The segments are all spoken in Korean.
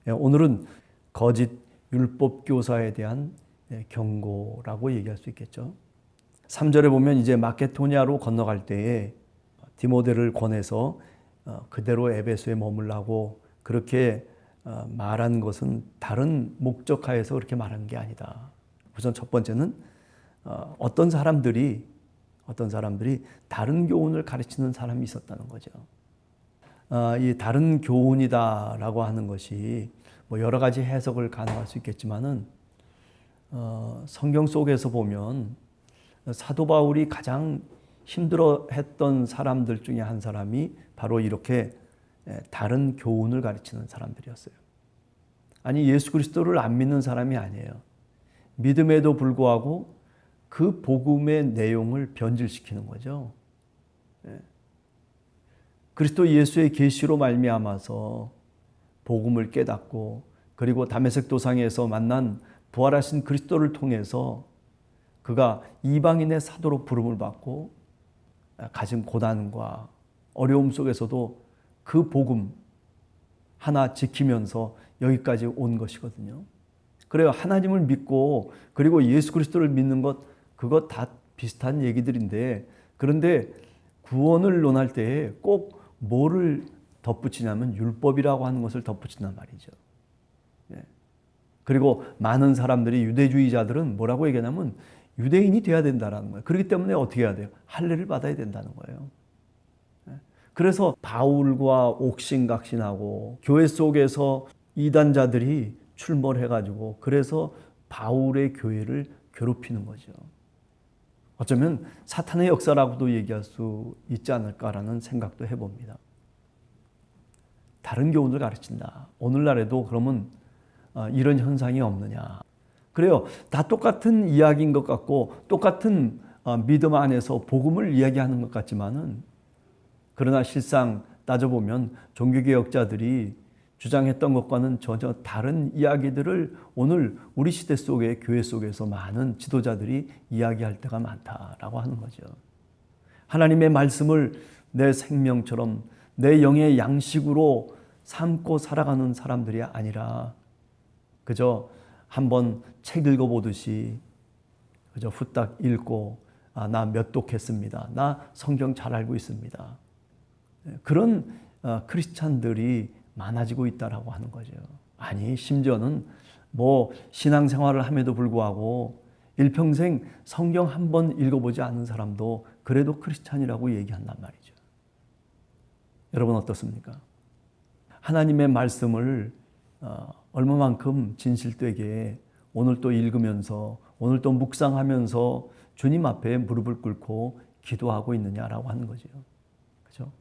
오늘은 거짓 율법 교사에 대한 경고라고 얘기할 수 있겠죠. 3절에 보면 이제 마케도니아로 건너갈 때에 디모데를 권해서 그대로 에베소에 머물라고 그렇게 말한 것은 다른 목적하에서 그렇게 말한 게 아니다. 우선 첫 번째는 어떤 사람들이 다른 교훈을 가르치는 사람이 있었다는 거죠. 이 다른 교훈이다라고 하는 것이 뭐 여러 가지 해석을 가능할 수 있겠지만은 성경 속에서 보면 사도 바울이 가장 힘들어했던 사람들 중에 한 사람이 바로 이렇게 다른 교훈을 가르치는 사람들이었어요. 아니 예수 그리스도를 안 믿는 사람이 아니에요. 믿음에도 불구하고 그 복음의 내용을 변질시키는 거죠. 그리스도 예수의 계시로 말미암아서 복음을 깨닫고 그리고 다메섹 도상에서 만난 부활하신 그리스도를 통해서 그가 이방인의 사도로 부름을 받고 가진 고난과 어려움 속에서도 그 복음 하나 지키면서 여기까지 온 것이거든요. 그래요. 하나님을 믿고 그리고 예수 그리스도를 믿는 것 그것 다 비슷한 얘기들인데 그런데 구원을 논할 때에 꼭 뭐를 덧붙이냐면 율법이라고 하는 것을 덧붙인단 말이죠. 그리고 많은 사람들이 유대주의자들은 뭐라고 얘기하냐면 유대인이 돼야 된다는 거예요. 그렇기 때문에 어떻게 해야 돼요? 할례를 받아야 된다는 거예요. 그래서 바울과 옥신각신하고 교회 속에서 이단자들이 출몰해가지고 그래서 바울의 교회를 괴롭히는 거죠. 어쩌면 사탄의 역사라고도 얘기할 수 있지 않을까라는 생각도 해봅니다. 다른 교훈을 가르친다. 오늘날에도 그러면 이런 현상이 없느냐. 그래요. 다 똑같은 이야기인 것 같고 똑같은 믿음 안에서 복음을 이야기하는 것 같지만은 그러나 실상 따져보면 종교개혁자들이 주장했던 것과는 전혀 다른 이야기들을 오늘 우리 시대 속의 교회 속에서 많은 지도자들이 이야기할 때가 많다라고 하는 거죠. 하나님의 말씀을 내 생명처럼 내 영의 양식으로 삼고 살아가는 사람들이 아니라 그저 한번 책 읽어보듯이 그저 후딱 읽고 나 몇 독했습니다. 나 성경 잘 알고 있습니다. 그런 크리스찬들이 많아지고 있다라고 하는 거죠. 아니 심지어는 뭐 신앙생활을 함에도 불구하고 일평생 성경 한 번 읽어보지 않은 사람도 그래도 크리스찬이라고 얘기한단 말이죠. 여러분 어떻습니까? 하나님의 말씀을 얼마만큼 진실되게 오늘 또 읽으면서 오늘 또 묵상하면서 주님 앞에 무릎을 꿇고 기도하고 있느냐라고 하는 거죠. 그죠?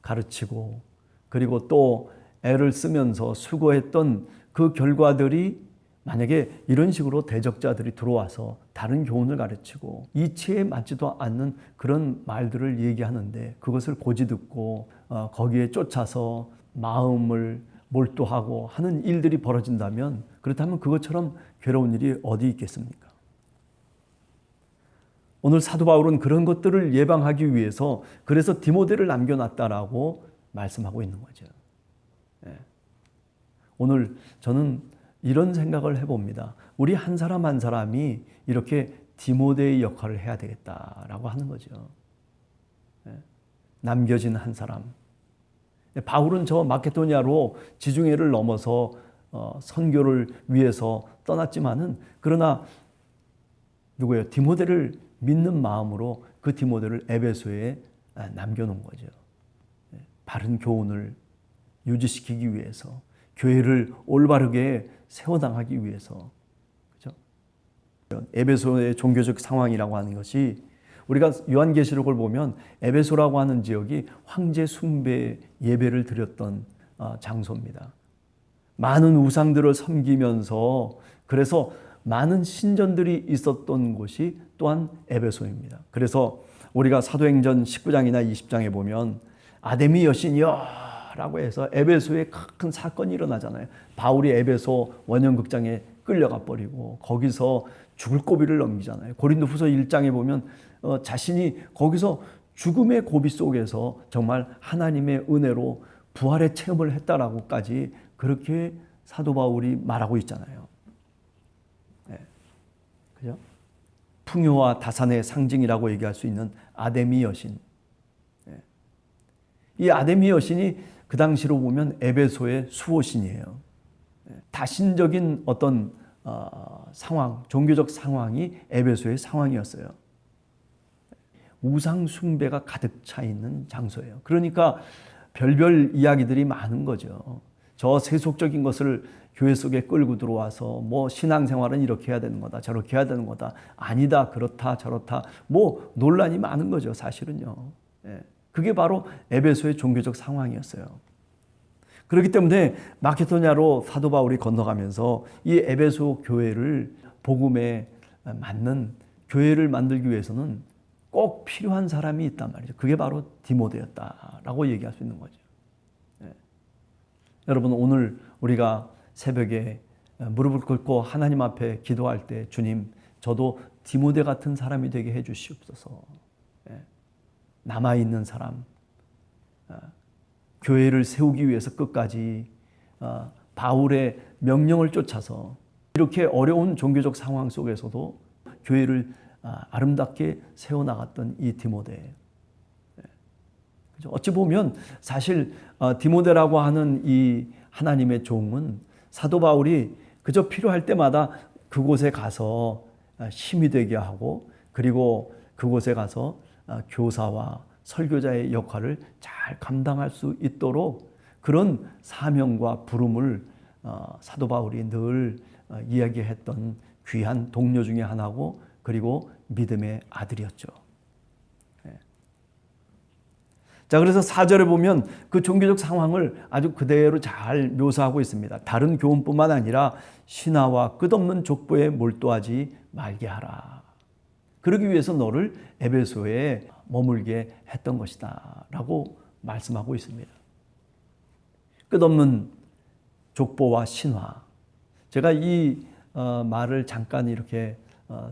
가르치고 그리고 또 애를 쓰면서 수고했던 그 결과들이 만약에 이런 식으로 대적자들이 들어와서 다른 교훈을 가르치고 이치에 맞지도 않는 그런 말들을 얘기하는데 그것을 고지 듣고 거기에 쫓아서 마음을 몰두하고 하는 일들이 벌어진다면 그렇다면 그것처럼 괴로운 일이 어디 있겠습니까? 오늘 사도 바울은 그런 것들을 예방하기 위해서 그래서 디모데를 남겨놨다라고 말씀하고 있는 거죠. 오늘 저는 이런 생각을 해봅니다. 우리 한 사람 한 사람이 이렇게 디모데의 역할을 해야 되겠다라고 하는 거죠. 남겨진 한 사람. 바울은 저 마케도니아로 지중해를 넘어서 선교를 위해서 떠났지만은 그러나 누구예요? 디모데를 믿는 마음으로 그 디모데를 에베소에 남겨놓은 거죠. 바른 교훈을 유지시키기 위해서 교회를 올바르게 세워나가기 위해서 그렇죠? 에베소의 종교적 상황이라고 하는 것이 우리가 요한계시록을 보면 에베소라고 하는 지역이 황제 숭배 예배를 드렸던 장소입니다. 많은 우상들을 섬기면서 그래서 많은 신전들이 있었던 곳이 또한 에베소입니다. 그래서 우리가 사도행전 19장이나 20장에 보면 아데미 여신이여 라고 해서 에베소에 큰 사건이 일어나잖아요. 바울이 에베소 원형극장에 끌려가 버리고 거기서 죽을 고비를 넘기잖아요. 고린도후서 1장에 보면 자신이 거기서 죽음의 고비 속에서 정말 하나님의 은혜로 부활의 체험을 했다라고까지 그렇게 사도 바울이 말하고 있잖아요. 네. 그죠? 풍요와 다산의 상징이라고 얘기할 수 있는 아데미 여신. 네. 이 아데미 여신이 그 당시로 보면 에베소의 수호신이에요. 네. 다신적인 어떤 상황, 종교적 상황이 에베소의 상황이었어요. 우상 숭배가 가득 차 있는 장소예요. 그러니까 별별 이야기들이 많은 거죠. 저 세속적인 것을 교회 속에 끌고 들어와서 뭐 신앙생활은 이렇게 해야 되는 거다, 저렇게 해야 되는 거다, 아니다, 그렇다, 저렇다, 뭐 논란이 많은 거죠, 사실은요. 그게 바로 에베소의 종교적 상황이었어요. 그렇기 때문에 마케도냐로 사도 바울이 건너가면서 이 에베소 교회를 복음에 맞는 교회를 만들기 위해서는 꼭 필요한 사람이 있단 말이죠. 그게 바로 디모데였다라고 얘기할 수 있는 거죠. 여러분, 오늘 우리가 새벽에 무릎을 꿇고 하나님 앞에 기도할 때 주님, 저도 디모데 같은 사람이 되게 해 주시옵소서. 남아있는 사람, 교회를 세우기 위해서 끝까지 바울의 명령을 쫓아서 이렇게 어려운 종교적 상황 속에서도 교회를 아름답게 세워나갔던 이 디모데. 어찌 보면 사실 디모데라고 하는 이 하나님의 종은 사도 바울이 그저 필요할 때마다 그곳에 가서 힘이 되게 하고, 그리고 그곳에 가서 교사와 설교자의 역할을 잘 감당할 수 있도록 그런 사명과 부름을 사도 바울이 늘 이야기했던 귀한 동료 중에 하나고, 그리고 믿음의 아들이었죠. 자, 그래서 4절에 보면 그 종교적 상황을 아주 그대로 잘 묘사하고 있습니다. 다른 교훈뿐만 아니라 신화와 끝없는 족보에 몰두하지 말게 하라. 그러기 위해서 너를 에베소에 머물게 했던 것이다 라고 말씀하고 있습니다. 끝없는 족보와 신화. 제가 이 말을 잠깐 이렇게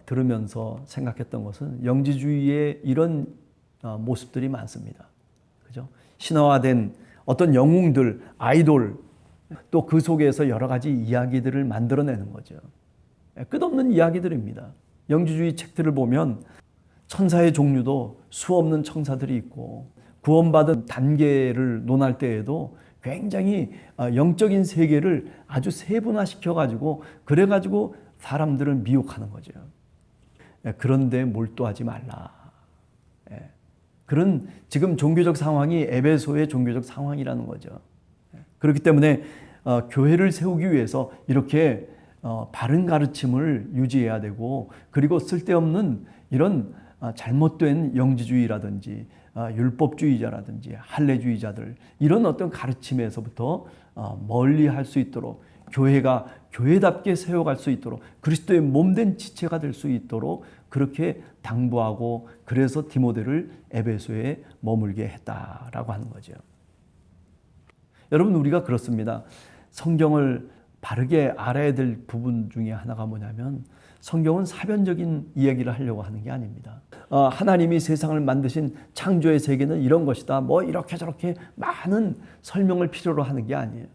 들으면서 생각했던 것은 영지주의의 이런 모습들이 많습니다. 그죠? 신화화된 어떤 영웅들, 아이돌, 또 그 속에서 여러 가지 이야기들을 만들어내는 거죠. 끝없는 이야기들입니다. 영지주의 책들을 보면 천사의 종류도 수없는 천사들이 있고, 구원받은 단계를 논할 때에도 굉장히 영적인 세계를 아주 세분화시켜가지고, 그래가지고 사람들을 미혹하는 거죠. 그런데 몰두하지 말라. 그런 지금 종교적 상황이 에베소의 종교적 상황이라는 거죠. 그렇기 때문에 교회를 세우기 위해서 이렇게 바른 가르침을 유지해야 되고, 그리고 쓸데없는 이런 잘못된 영지주의라든지 율법주의자라든지 할례주의자들, 이런 어떤 가르침에서부터 멀리 할 수 있도록, 교회가 교회답게 세워갈 수 있도록, 그리스도의 몸된 지체가 될 수 있도록 그렇게 당부하고, 그래서 디모데를 에베소에 머물게 했다라고 하는 거죠. 여러분, 우리가 그렇습니다. 성경을 바르게 알아야 될 부분 중에 하나가 뭐냐면, 성경은 사변적인 이야기를 하려고 하는 게 아닙니다. 하나님이 세상을 만드신 창조의 세계는 이런 것이다, 뭐 이렇게 저렇게 많은 설명을 필요로 하는 게 아니에요.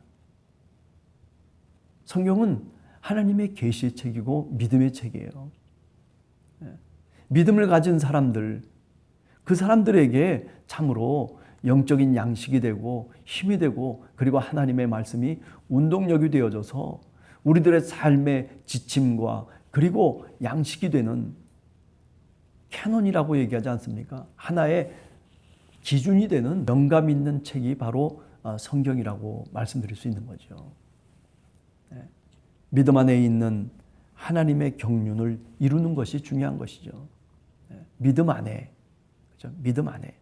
성경은 하나님의 계시의 책이고 믿음의 책이에요. 믿음을 가진 사람들, 그 사람들에게 참으로 영적인 양식이 되고 힘이 되고, 그리고 하나님의 말씀이 운동력이 되어져서 우리들의 삶의 지침과 그리고 양식이 되는 캐논이라고 얘기하지 않습니까? 하나의 기준이 되는 영감 있는 책이 바로 성경이라고 말씀드릴 수 있는 거죠. 믿음 안에 있는 하나님의 경륜을 이루는 것이 중요한 것이죠. 믿음 안에, 그렇죠? 믿음 안에.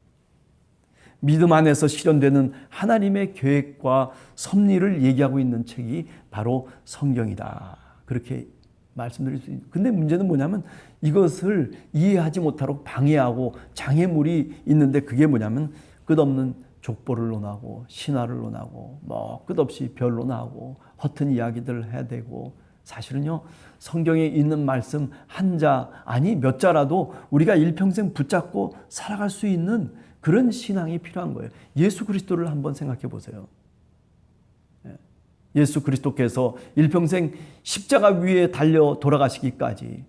믿음 안에서 실현되는 하나님의 계획과 섭리를 얘기하고 있는 책이 바로 성경이다. 그렇게 말씀드릴 수 있는. 근데 문제는 뭐냐면, 이것을 이해하지 못하도록 방해하고 장애물이 있는데, 그게 뭐냐면 끝없는 족보를 논하고 신화를 논하고 뭐 끝없이 별 논하고 허튼 이야기들을 해야 되고, 사실은요, 성경에 있는 말씀 한 자, 아니 몇 자라도 우리가 일평생 붙잡고 살아갈 수 있는 그런 신앙이 필요한 거예요. 예수 그리스도를 한번 생각해 보세요. 예수 그리스도께서 일평생 십자가 위에 달려 돌아가시기까지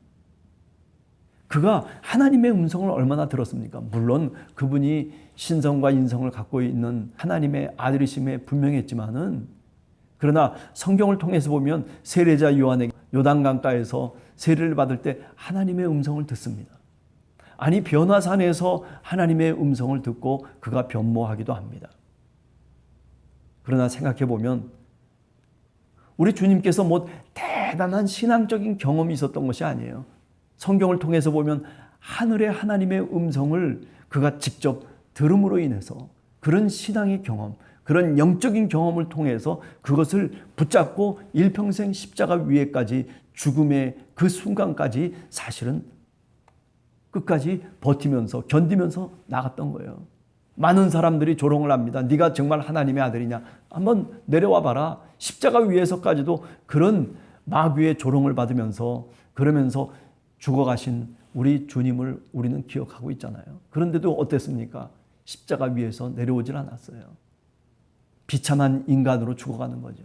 그가 하나님의 음성을 얼마나 들었습니까? 물론 그분이 신성과 인성을 갖고 있는 하나님의 아들이심에 분명했지만은, 그러나 성경을 통해서 보면 세례자 요한에게 요단강가에서 세례를 받을 때 하나님의 음성을 듣습니다. 아니, 변화산에서 하나님의 음성을 듣고 그가 변모하기도 합니다. 그러나 생각해 보면 우리 주님께서 뭐 대단한 신앙적인 경험이 있었던 것이 아니에요. 성경을 통해서 보면 하늘의 하나님의 음성을 그가 직접 들음으로 인해서 그런 신앙의 경험, 그런 영적인 경험을 통해서 그것을 붙잡고 일평생 십자가 위에까지, 죽음의 그 순간까지 사실은 끝까지 버티면서 견디면서 나갔던 거예요. 많은 사람들이 조롱을 합니다. 네가 정말 하나님의 아들이냐? 한번 내려와 봐라. 십자가 위에서까지도 그런 마귀의 조롱을 받으면서, 그러면서 죽어가신 우리 주님을 우리는 기억하고 있잖아요. 그런데도 어땠습니까? 십자가 위에서 내려오질 않았어요. 비참한 인간으로 죽어가는 거죠.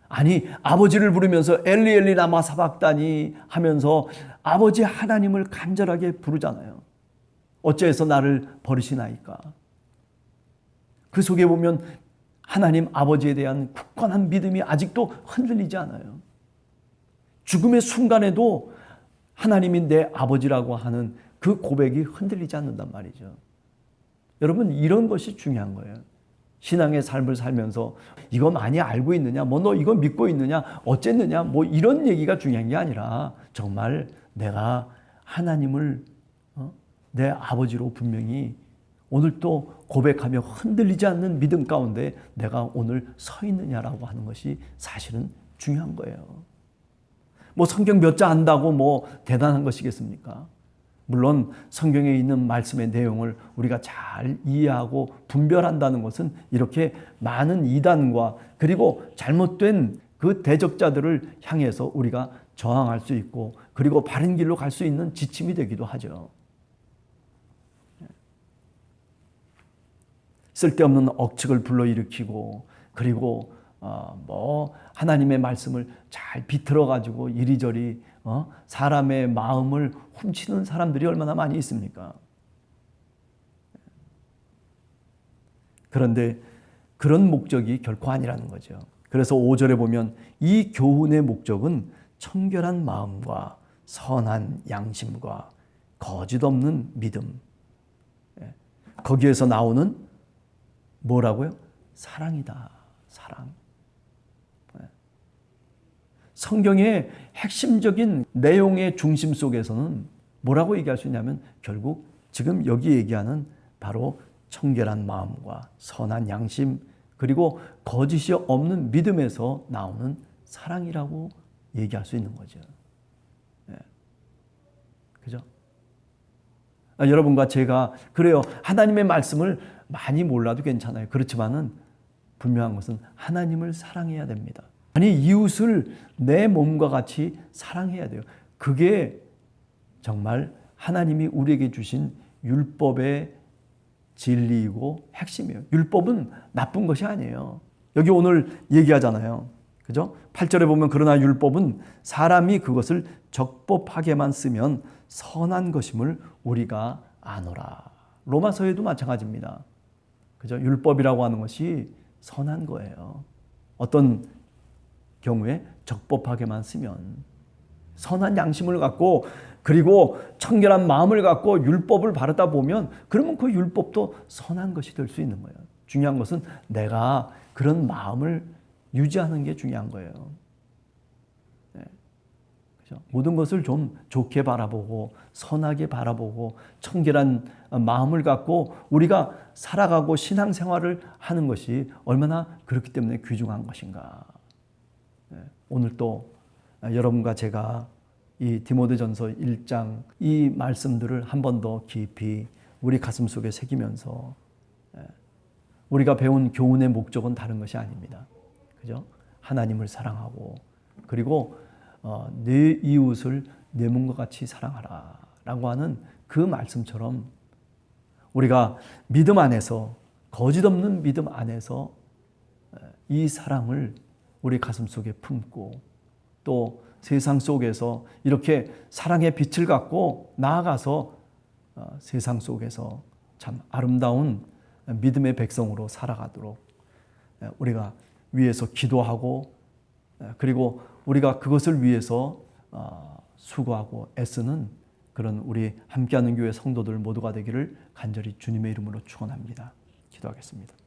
아니, 아버지를 부르면서 엘리 엘리 라마 사박다니 하면서 아버지 하나님을 간절하게 부르잖아요. 어째서 나를 버리시나이까? 그 속에 보면 하나님 아버지에 대한 굳건한 믿음이 아직도 흔들리지 않아요. 죽음의 순간에도 하나님이 내 아버지라고 하는 그 고백이 흔들리지 않는단 말이죠. 여러분, 이런 것이 중요한 거예요. 신앙의 삶을 살면서 이거 많이 알고 있느냐, 뭐 너 이거 믿고 있느냐, 어쨌느냐, 뭐 이런 얘기가 중요한 게 아니라 정말 내가 하나님을 내 아버지로 분명히 오늘 또 고백하며 흔들리지 않는 믿음 가운데 내가 오늘 서 있느냐라고 하는 것이 사실은 중요한 거예요. 뭐 성경 몇 자 안다고 뭐 대단한 것이겠습니까? 물론 성경에 있는 말씀의 내용을 우리가 잘 이해하고 분별한다는 것은 이렇게 많은 이단과 그리고 잘못된 그 대적자들을 향해서 우리가 저항할 수 있고, 그리고 바른 길로 갈 수 있는 지침이 되기도 하죠. 쓸데없는 억측을 불러일으키고, 그리고 뭐 하나님의 말씀을 잘 비틀어 가지고 이리저리 사람의 마음을 훔치는 사람들이 얼마나 많이 있습니까? 그런데 그런 목적이 결코 아니라는 거죠. 그래서 5절에 보면 이 교훈의 목적은 청결한 마음과 선한 양심과 거짓 없는 믿음, 거기에서 나오는 뭐라고요? 사랑이다. 사랑. 성경의 핵심적인 내용의 중심 속에서는 뭐라고 얘기할 수 있냐면 결국 지금 여기 얘기하는 바로 청결한 마음과 선한 양심, 그리고 거짓이 없는 믿음에서 나오는 사랑이라고 얘기할 수 있는 거죠. 그죠? 여러분과 제가 그래요. 하나님의 말씀을 많이 몰라도 괜찮아요. 그렇지만은 분명한 것은 하나님을 사랑해야 됩니다. 아니, 이웃을 내 몸과 같이 사랑해야 돼요. 그게 정말 하나님이 우리에게 주신 율법의 진리이고 핵심이에요. 율법은 나쁜 것이 아니에요. 여기 오늘 얘기하잖아요. 그죠? 8절에 보면 그러나 율법은 사람이 그것을 적법하게만 쓰면 선한 것임을 우리가 아노라. 로마서에도 마찬가지입니다. 그죠? 율법이라고 하는 것이 선한 거예요. 어떤 경우에 적법하게만 쓰면, 선한 양심을 갖고 그리고 청결한 마음을 갖고 율법을 바르다 보면 그러면 그 율법도 선한 것이 될 수 있는 거예요. 중요한 것은 내가 그런 마음을 유지하는 게 중요한 거예요. 네. 그렇죠? 모든 것을 좀 좋게 바라보고 선하게 바라보고 청결한 마음을 갖고 우리가 살아가고 신앙생활을 하는 것이 얼마나 그렇기 때문에 귀중한 것인가. 오늘 또 여러분과 제가 이 디모데전서 1장 이 말씀들을 한 번 더 깊이 우리 가슴 속에 새기면서 우리가 배운 교훈의 목적은 다른 것이 아닙니다. 그죠? 하나님을 사랑하고 그리고 내 이웃을 내 몸과 같이 사랑하라 라고 하는 그 말씀처럼 우리가 믿음 안에서, 거짓 없는 믿음 안에서 이 사랑을 우리 가슴 속에 품고 또 세상 속에서 이렇게 사랑의 빛을 갖고 나아가서 세상 속에서 참 아름다운 믿음의 백성으로 살아가도록 우리가 위해서 기도하고 그리고 우리가 그것을 위해서 수고하고 애쓰는 그런 우리 함께하는 교회 성도들 모두가 되기를 간절히 주님의 이름으로 축원합니다. 기도하겠습니다.